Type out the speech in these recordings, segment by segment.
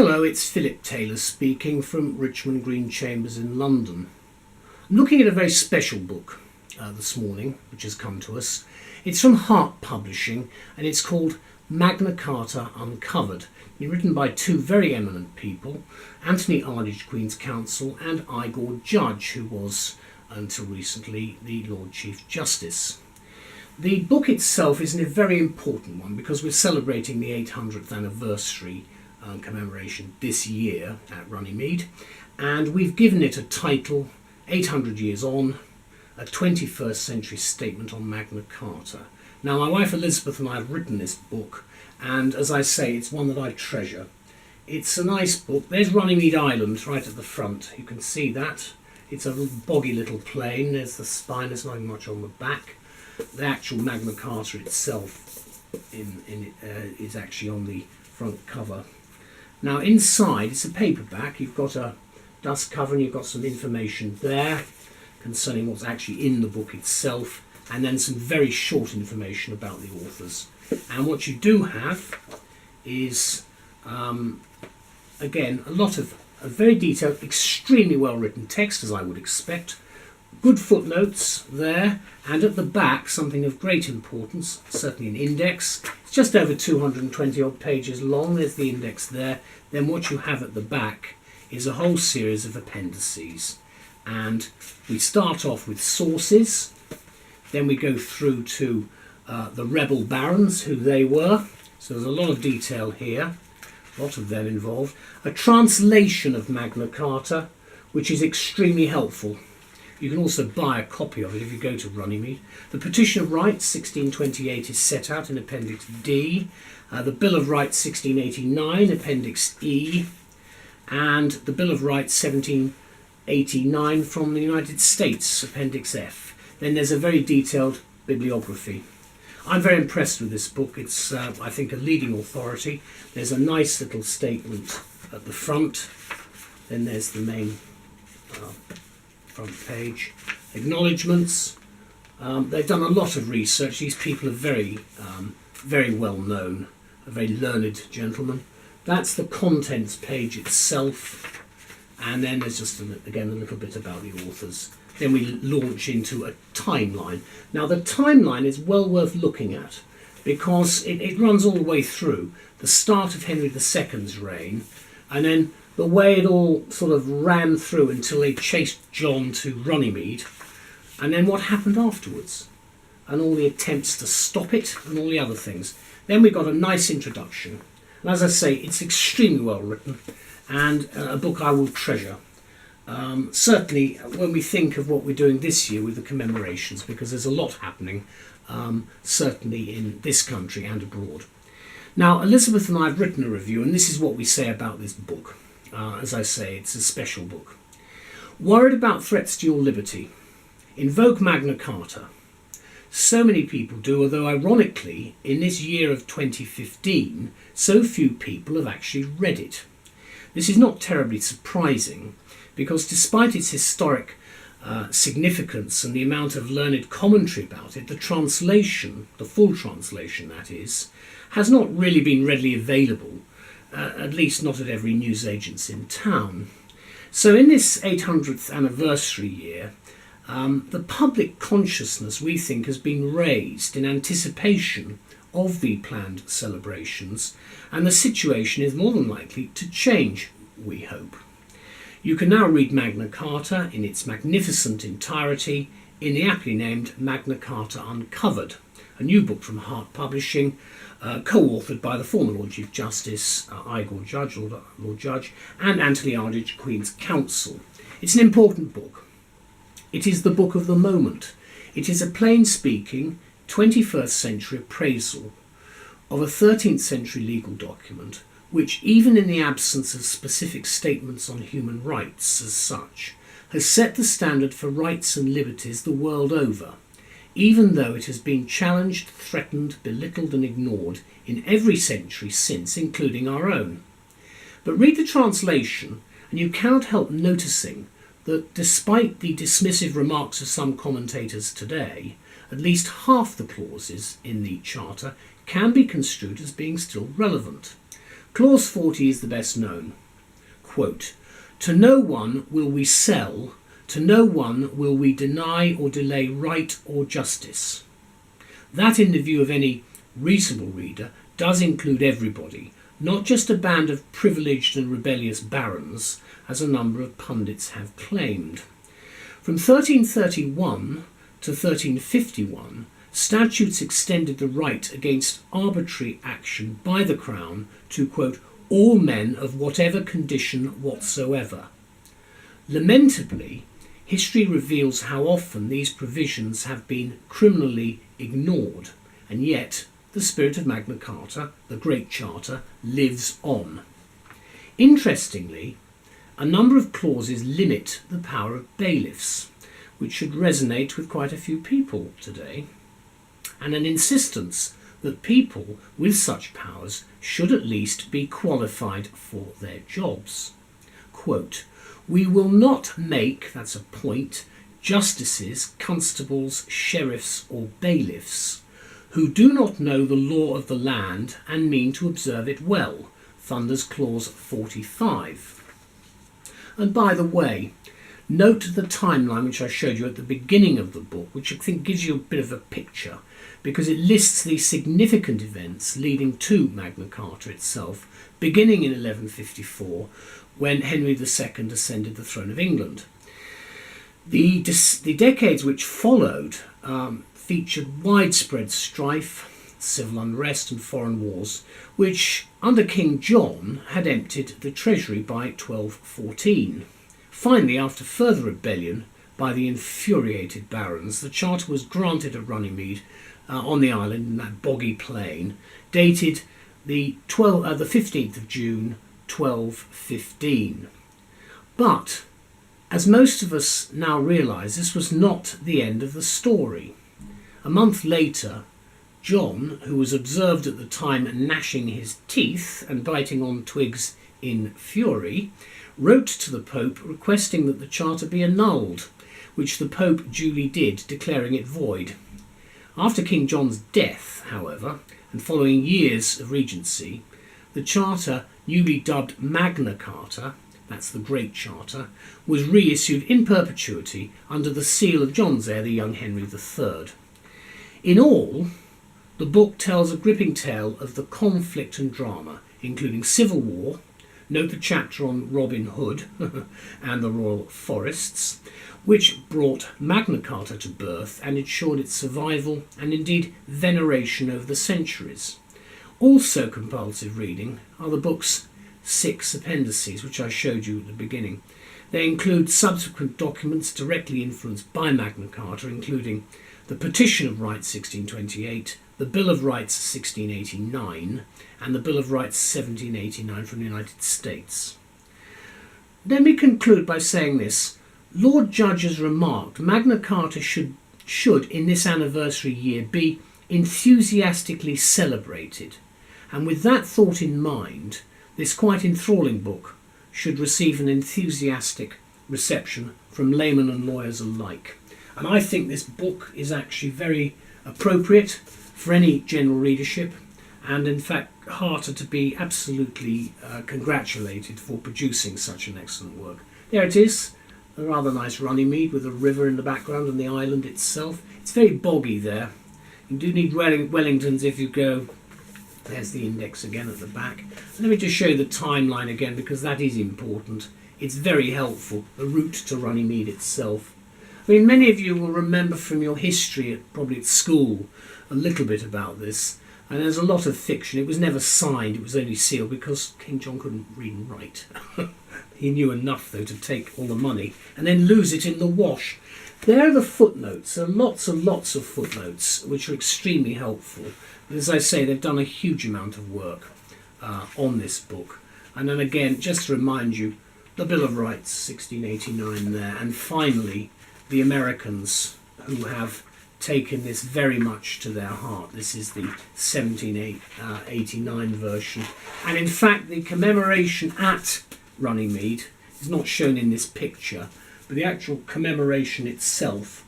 Hello, it's Phillip Taylor speaking from Richmond Green Chambers in London. I'm looking at a very special book this morning, which has come to us. It's from Hart Publishing and it's called Magna Carta Uncovered. It's been written by two very eminent people, Arlidge, Queen's Counsel, and Igor, Judge, who was, until recently, the Lord Chief Justice. The book itself is a very important one because we're celebrating the 800th anniversary commemoration this year at Runnymede, and we've given it a title, 800 Years On, a 21st Century Statement on Magna Carta. Now, my wife Elizabeth and I have written this book, and as I say, it's one that I treasure. It's a nice book. There's Runnymede Island right at the front. You can see that. It's a boggy little plain. There's the spine. There's nothing much on the back. The actual Magna Carta itself is actually on the front cover. Now inside, it's a paperback. You've got a dust cover and you've got some information there concerning what's actually in the book itself, and then some very short information about the authors. And what you do have is, again, a lot of a very detailed, extremely well written text, as I would expect. Good footnotes there, and at the back, something of great importance, certainly an index. It's just over 220 odd pages long. There's the index there. Then what you have at the back is a whole series of appendices. And we start off with sources, then we go through to the rebel barons, who they were. So there's a lot of detail here, a lot of them involved. A translation of Magna Carta, which is extremely helpful. You can also buy a copy of it if you go to Runnymede. The Petition of Rights 1628 is set out in Appendix D. The Bill of Rights 1689, Appendix E. And the Bill of Rights 1789 from the United States, Appendix F. Then there's a very detailed bibliography. I'm very impressed with this book. It's, I think, a leading authority. There's a nice little statement at the front. Then there's the main front page. Acknowledgements. They've done a lot of research. These people are very, very well known, a very learned gentleman. That's the contents page itself. And then there's just, again, a little bit about the authors. Then we launch into a timeline. Now, the timeline is well worth looking at because it runs all the way through the start of Henry II's reign, and then the way it all sort of ran through until they chased John to Runnymede, and then what happened afterwards, and all the attempts to stop it, and all the other things. Then we got a nice introduction. And as I say, it's extremely well written, and a book I will treasure. Certainly when we think of what we're doing this year with the commemorations, because there's a lot happening, certainly in this country and abroad. Now, Elizabeth and I have written a review, and this is what we say about this book. As I say, it's a special book. Worried about threats to your liberty? Invoke Magna Carta. So many people do, although ironically, in this year of 2015, so few people have actually read it. This is not terribly surprising, because despite its historic significance and the amount of learned commentary about it, the translation, the full translation that is, has not really been readily available, at least not at every newsagent's in town. So in this 800th anniversary year, the public consciousness, we think, has been raised in anticipation of the planned celebrations, and the situation is more than likely to change, we hope. You can now read Magna Carta in its magnificent entirety in the aptly named Magna Carta Uncovered, a new book from Hart Publishing, co-authored by the former Lord Chief Justice, Igor, Lord Judge, and Arlidge, Queen's Counsel. It's an important book. It is the book of the moment. It is a plain-speaking 21st century appraisal of a 13th century legal document, which, even in the absence of specific statements on human rights as such, has set the standard for rights and liberties the world over, even though it has been challenged, threatened, belittled and ignored in every century since, including our own. But read the translation and you cannot help noticing that despite the dismissive remarks of some commentators today, at least half the clauses in the Charter can be construed as being still relevant. Clause 40 is the best known. Quote, "To no one will we sell, to no one will we deny or delay right or justice." That, in the view of any reasonable reader, does include everybody, not just a band of privileged and rebellious barons, as a number of pundits have claimed. From 1331 to 1351, statutes extended the right against arbitrary action by the Crown to, quote, "all men of whatever condition whatsoever." Lamentably, history reveals how often these provisions have been criminally ignored, and yet the spirit of Magna Carta, the Great Charter, lives on. Interestingly, a number of clauses limit the power of bailiffs, which should resonate with quite a few people today, and an insistence that people with such powers should at least be qualified for their jobs. Quote, "We will not make," that's a point, "justices, constables, sheriffs or bailiffs who do not know the law of the land and mean to observe it well," thunders clause 45. And by the way, note the timeline which I showed you at the beginning of the book, which I think gives you a bit of a picture, because it lists the significant events leading to Magna Carta itself, beginning in 1154, when Henry II ascended the throne of England. The decades which followed featured widespread strife, civil unrest and foreign wars, which under King John had emptied the treasury by 1214. Finally, after further rebellion by the infuriated barons, the charter was granted at Runnymede on the island in that boggy plain, dated the 15th of June 1215. But, as most of us now realise, this was not the end of the story. A month later, John, who was observed at the time gnashing his teeth and biting on twigs in fury, wrote to the Pope requesting that the charter be annulled, which the Pope duly did, declaring it void. After King John's death, however, and following years of regency, the charter, newly dubbed Magna Carta, that's the Great Charter, was reissued in perpetuity under the seal of John's heir, the young Henry III. In all, the book tells a gripping tale of the conflict and drama, including civil war, note the chapter on Robin Hood and the royal forests, which brought Magna Carta to birth and ensured its survival and indeed veneration over the centuries. Also compulsive reading are the book's 6 appendices, which I showed you at the beginning. They include subsequent documents directly influenced by Magna Carta, including the Petition of Rights 1628, the Bill of Rights 1689, and the Bill of Rights 1789 from the United States. Let me conclude by saying this. Lord Judge has remarked Magna Carta should in this anniversary year be enthusiastically celebrated, and with that thought in mind, this quite enthralling book should receive an enthusiastic reception from laymen and lawyers alike. And I think this book is actually very appropriate for any general readership, and in fact Hart are to be absolutely congratulated for producing such an excellent work. There it is, a rather nice Runnymede with a river in the background and the island itself. It's very boggy there. You do need Wellingtons if you go. There's the index again at the back. Let me just show you the timeline again, because that is important. It's very helpful, the route to Runnymede itself. I mean, many of you will remember from your history, probably at school, a little bit about this. And there's a lot of fiction. It was never signed, it was only sealed because King John couldn't read and write. He knew enough, though, to take all the money and then lose it in the wash. There are the footnotes. There are lots and lots of footnotes, which are extremely helpful. But as I say, they've done a huge amount of work on this book. And then again, just to remind you, the Bill of Rights, 1689 there. And finally, the Americans, who have taken this very much to their heart. This is the 1789 version. And in fact, the commemoration at Runnymede is not shown in this picture, but the actual commemoration itself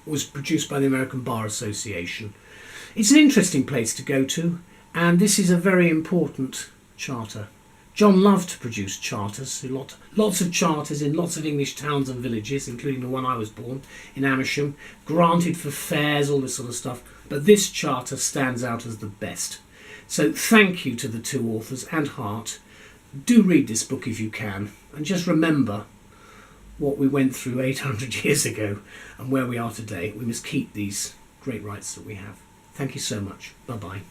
was produced by the American Bar Association. It's an interesting place to go to, and this is a very important charter. John loved to produce charters, lots of charters in lots of English towns and villages, including the one I was born, in Amersham, granted for fairs, all this sort of stuff. But this charter stands out as the best. So thank you to the two authors and Hart. Do read this book if you can, and just remember what we went through 800 years ago and where we are today. We must keep these great rights that we have. Thank you so much. Bye-bye.